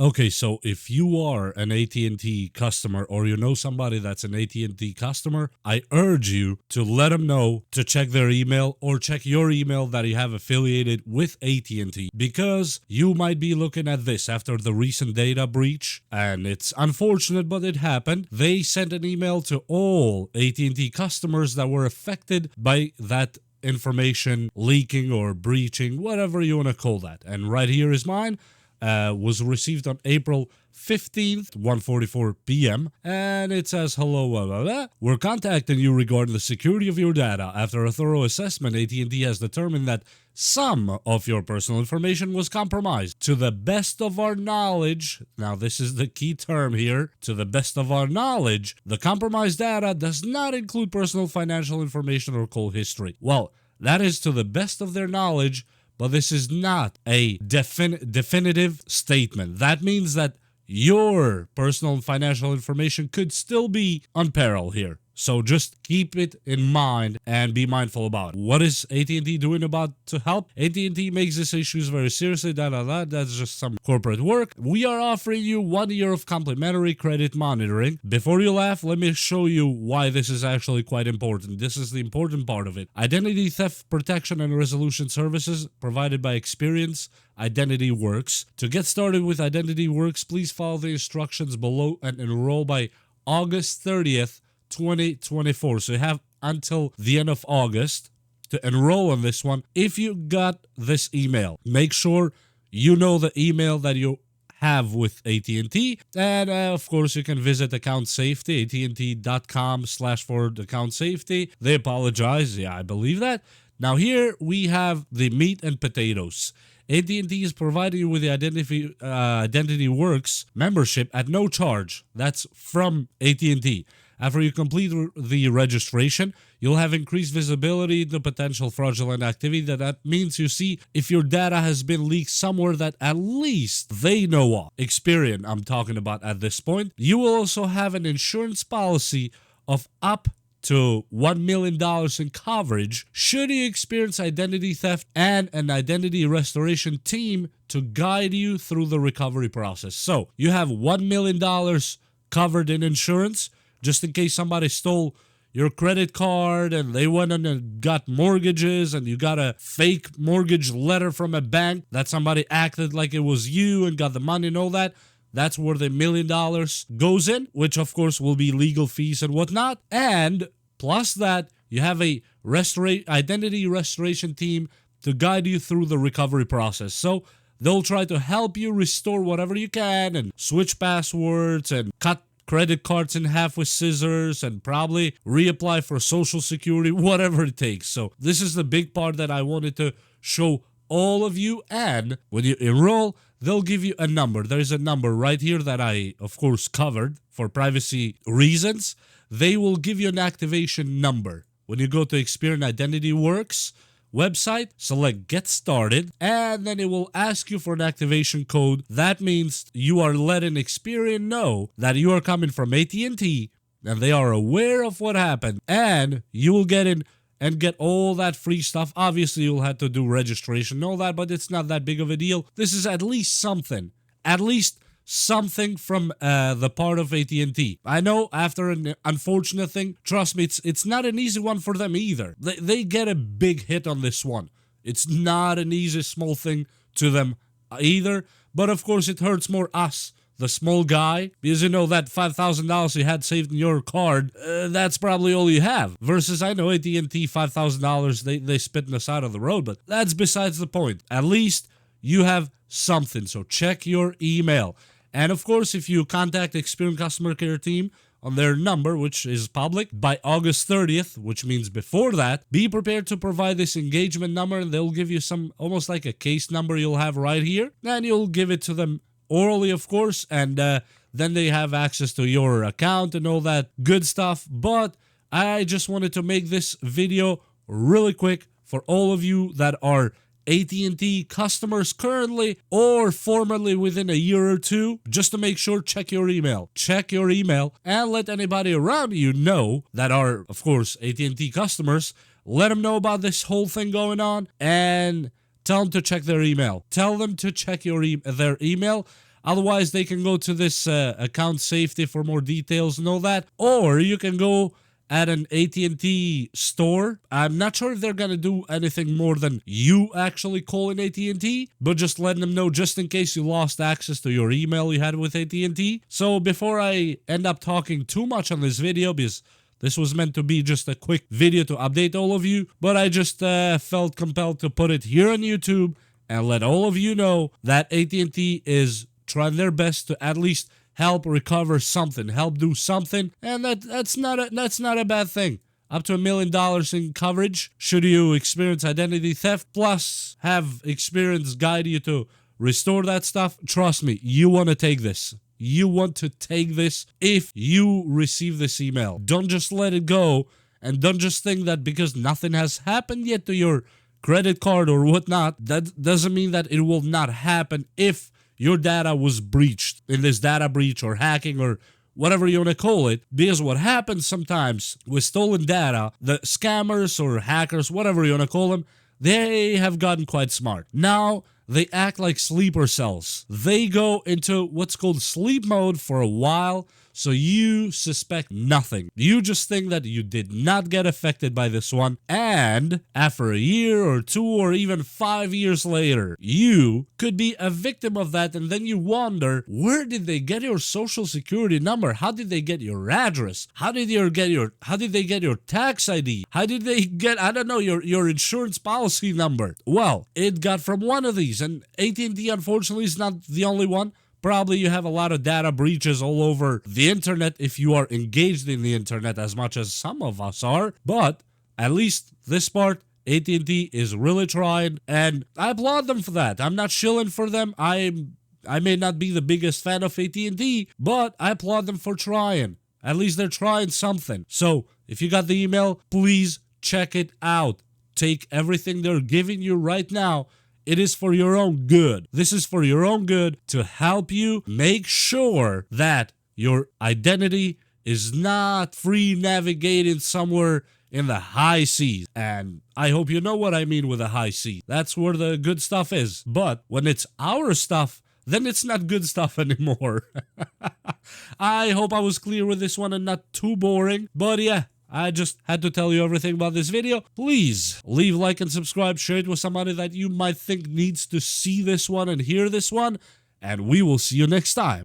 Okay, so if you are an AT&T customer or you know somebody that's an AT&T customer, I urge you to let them know to check their email or check your email that you have affiliated with AT&T, because you might be looking at this after the recent data breach, and it's unfortunate, but it happened. They sent an email to all AT&T customers that were affected by that information leaking or breaching, whatever you want to call that. And right here is mine. Was received on April 15th, 1:44 p.m. And it says, hello, blah, blah, blah. We're contacting you regarding the security of your data. After a thorough assessment, AT&T has determined that some of your personal information was compromised. To the best of our knowledge, now this is the key term here, to the best of our knowledge, the compromised data does not include personal financial information or call history. Well, that is to the best of their knowledge, but this is not a definitive statement. That means that your personal and financial information could still be on peril here. So just keep it in mind and be mindful about it. What is AT&T doing about to help? AT&T makes these issues very seriously. That's just some corporate work. We are offering you 1 year of complimentary credit monitoring. Before you laugh, let me show you why this is actually quite important. This is the important part of it. Identity theft protection and resolution services provided by Experience Identity Works. To get started with Identity Works, please follow the instructions below and enroll by August 30th, 2024. So you have until the end of August to enroll on this one. If you got this email, make sure you know the email that you have with AT&T, and of course you can visit account safety, att.com/forward account safety. They apologize. Yeah, I believe that. Now here we have the meat and potatoes. AT&T is providing you with the Identity Works membership at no charge. That's from AT&T. After you complete the registration, you'll have increased visibility into potential fraudulent activity. That means you see if your data has been leaked somewhere that at least they know of. Experian, I'm talking about at this point. You will also have an insurance policy of up to $1 million in coverage should you experience identity theft, and an identity restoration team to guide you through the recovery process. So you have $1 million covered in insurance, just in case somebody stole your credit card and they went and got mortgages and you got a fake mortgage letter from a bank that somebody acted like it was you and got the money and all that. That's where the $1 million goes in, which of course will be legal fees and whatnot. And plus that, you have a identity restoration team to guide you through the recovery process. So they'll try to help you restore whatever you can and switch passwords and cut credit cards in half with scissors and probably reapply for Social Security, whatever it takes. So this is the big part that I wanted to show all of you. And when you enroll, they'll give you a number. There's a number right here that I, of course, covered for privacy reasons. They will give you an activation number. When you go to Experian Identity Works website, select Get Started, and then it will ask you for an activation code. That means you are letting Experian know that you are coming from AT&T and they are aware of what happened, and you will get in and get all that free stuff. Obviously, you'll have to do registration and all that, but it's not that big of a deal. This is at least something. At least something from the part of AT&T. I know after an unfortunate thing, trust me, it's not an easy one for them either. They get a big hit on this one. It's not an easy small thing to them either. But of course, it hurts more us, the small guy, because you know that $5,000 you had saved in your card, that's probably all you have. Versus, I know AT&T, $5,000, they spit in the side of the road, but that's besides the point. At least you have something, so check your email. And of course, if you contact Experian customer care team on their number, which is public, by August 30th, which means before that, be prepared to provide this engagement number, and they'll give you some, almost like a case number you'll have right here, and you'll give it to them orally, of course, and then they have access to your account and all that good stuff. But I just wanted to make this video really quick for all of you that are AT&T customers currently or formerly within a year or two, just to make sure, check your email. Check your email and let anybody around you know that are, of course, AT&T customers. Let them know about this whole thing going on and tell them to check their email. Tell them to check their email. Otherwise, they can go to this account safety for more details and all that. Or you can go at an AT&T store. I'm not sure if they're gonna do anything more than you actually calling AT&T, but just letting them know just in case you lost access to your email you had with AT&T. So before I end up talking too much on this video, because this was meant to be just a quick video to update all of you, but I just felt compelled to put it here on YouTube and let all of you know that AT&T is trying their best to at least help recover something, help do something, and that's not a bad thing. Up to $1 million in coverage should you experience identity theft, plus have experience guide you to restore that stuff. Trust me, you want to take this. You want to take this if you receive this email. Don't just let it go, and don't just think that because nothing has happened yet to your credit card or whatnot, that doesn't mean that it will not happen if your data was breached in this data breach or hacking or whatever you want to call it. Because what happens sometimes with stolen data, the scammers or hackers, whatever you want to call them, they have gotten quite smart. Now they act like sleeper cells. They go into what's called sleep mode for a while, so you suspect nothing. You just think that you did not get affected by this one, and after a year or 2 or even 5 years later, you could be a victim of that, and then you wonder, where did they get your social security number? How did they get your address? How did they get your tax ID? How did they get, I don't know, your insurance policy number? Well, it got from one of these, and AT&T unfortunately is not the only one. Probably you have a lot of data breaches all over the internet if you are engaged in the internet as much as some of us are. But at least this part, AT&T is really trying, and I applaud them for that. I'm not shilling for them. I may not be the biggest fan of AT&T, but I applaud them for trying. At least they're trying something. So if you got the email, please check it out. Take everything they're giving you right now. It is for your own good. This is for your own good to help you make sure that your identity is not free navigating somewhere in the high seas. And I hope you know what I mean with the high sea. That's where the good stuff is. But when it's our stuff, then it's not good stuff anymore. I hope I was clear with this one and not too boring. But yeah, I just had to tell you everything about this video. Please leave, like, and subscribe. Share it with somebody that you might think needs to see this one and hear this one. And we will see you next time.